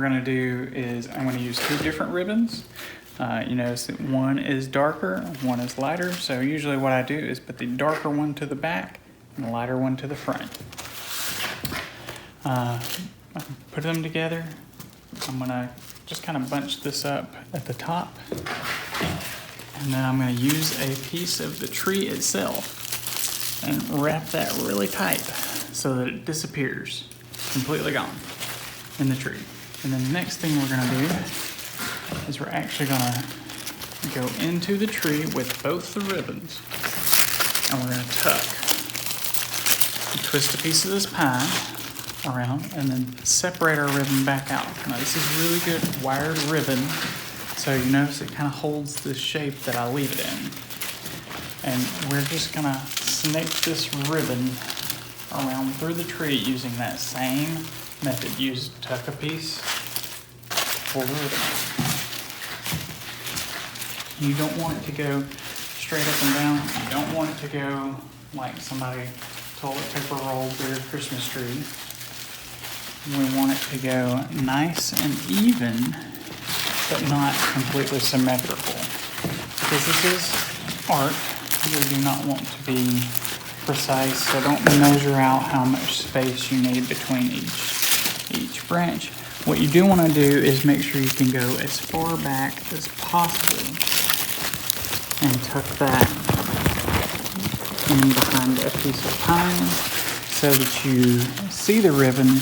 gonna do is I'm gonna use 2 different ribbons. You notice that one is darker, one is lighter. So usually what I do is put the darker one to the back and the lighter one to the front. Put them together. I'm gonna just kind of bunch this up at the top. And then I'm gonna use a piece of the tree itself and wrap that really tight so that it disappears, completely gone in the tree. And then the next thing we're gonna do is we're actually gonna go into the tree with both the ribbons, and we're gonna tuck and twist a piece of this pine around and then separate our ribbon back out. Now this is really good wired ribbon, so you notice it kind of holds the shape that I leave it in. And we're just gonna snake this ribbon around through the tree using that same method. Use tuck a piece, pull the ribbon out. You don't want it to go straight up and down. You don't want it to go like somebody toilet paper rolled their Christmas tree. We want it to go nice and even, but not completely symmetrical. Because this is art, we do not want to be precise, so don't measure out how much space you need between each branch. What you do want to do is make sure you can go as far back as possible and tuck that in behind a piece of pine so that you see the ribbon,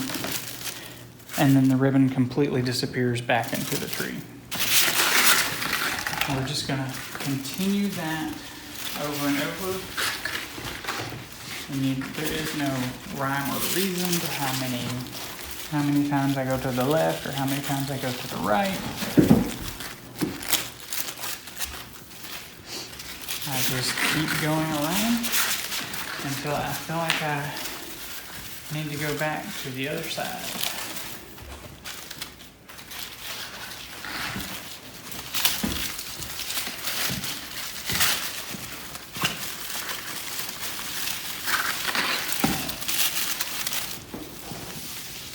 and then the ribbon completely disappears back into the tree. We're just going to continue that over and over. And there is no rhyme or reason to how many times I go to the left or how many times I go to the right. I just keep going around until I feel like I need to go back to the other side.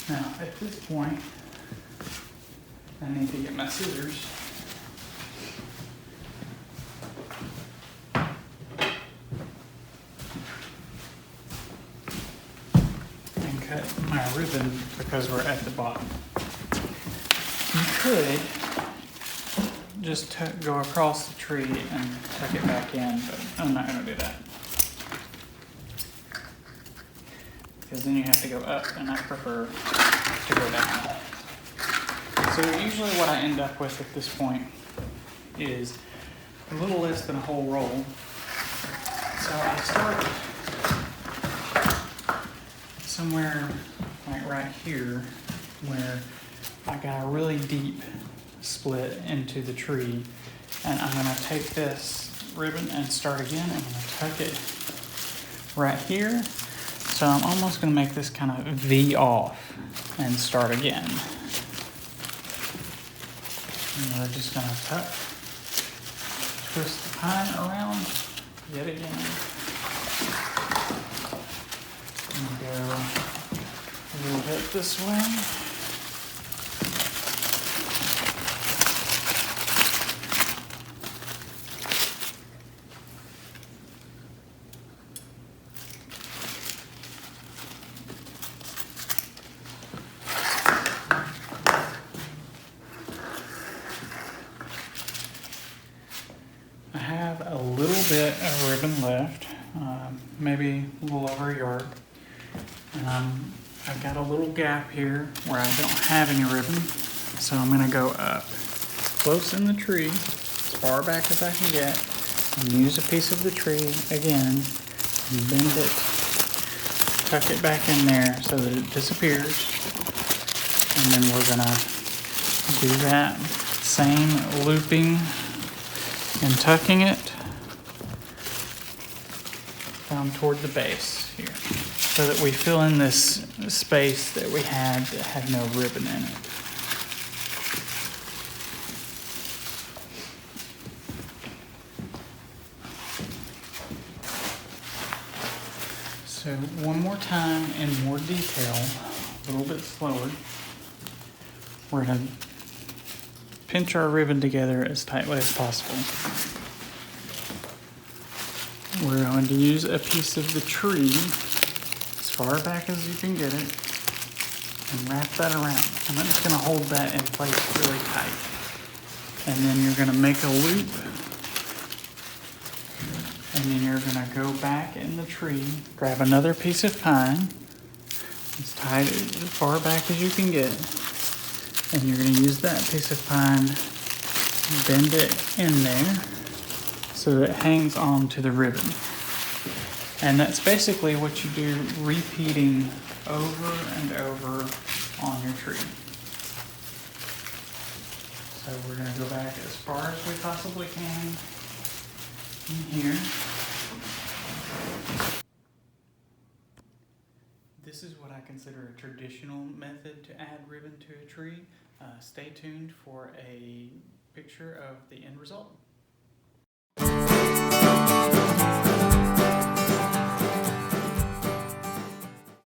Now, at this point, I need to get my scissors and cut my ribbon because we're at the bottom. You could just go across the tree and tuck it back in, but I'm not going to do that. Because then you have to go up, and I prefer to go down. So usually what I end up with at this point is a little less than a whole roll. So I start somewhere like right here where I got a really deep split into the tree, and I'm going to take this ribbon and start again. I'm going to tuck it right here. So I'm almost going to make this kind of V off and start again. And we're just going to tuck, twist the pine around yet again, and go a little bit this way. A little bit of ribbon left, maybe a little over a yard, and I've got a little gap here where I don't have any ribbon, so I'm going to go up close in the tree, as far back as I can get, and use a piece of the tree again, and bend it, tuck it back in there so that it disappears, and then we're going to do that same looping and tucking it down toward the base here so that we fill in this space that we had that had no ribbon in it. So one more time in more detail, a little bit slower. we're gonna pinch our ribbon together as tightly as possible. We're going to use a piece of the tree as far back as you can get it and wrap that around. And I'm just gonna hold that in place really tight. And then you're gonna make a loop, and then you're gonna go back in the tree, grab another piece of pine, as tight as far back as you can get, and you're gonna use that piece of pine, bend it in there so that it hangs on to the ribbon. And that's basically what you do, repeating over and over on your tree. So we're gonna go back as far as we possibly can in here. This is what I consider a traditional method to add ribbon to a tree. Stay tuned for a picture of the end result.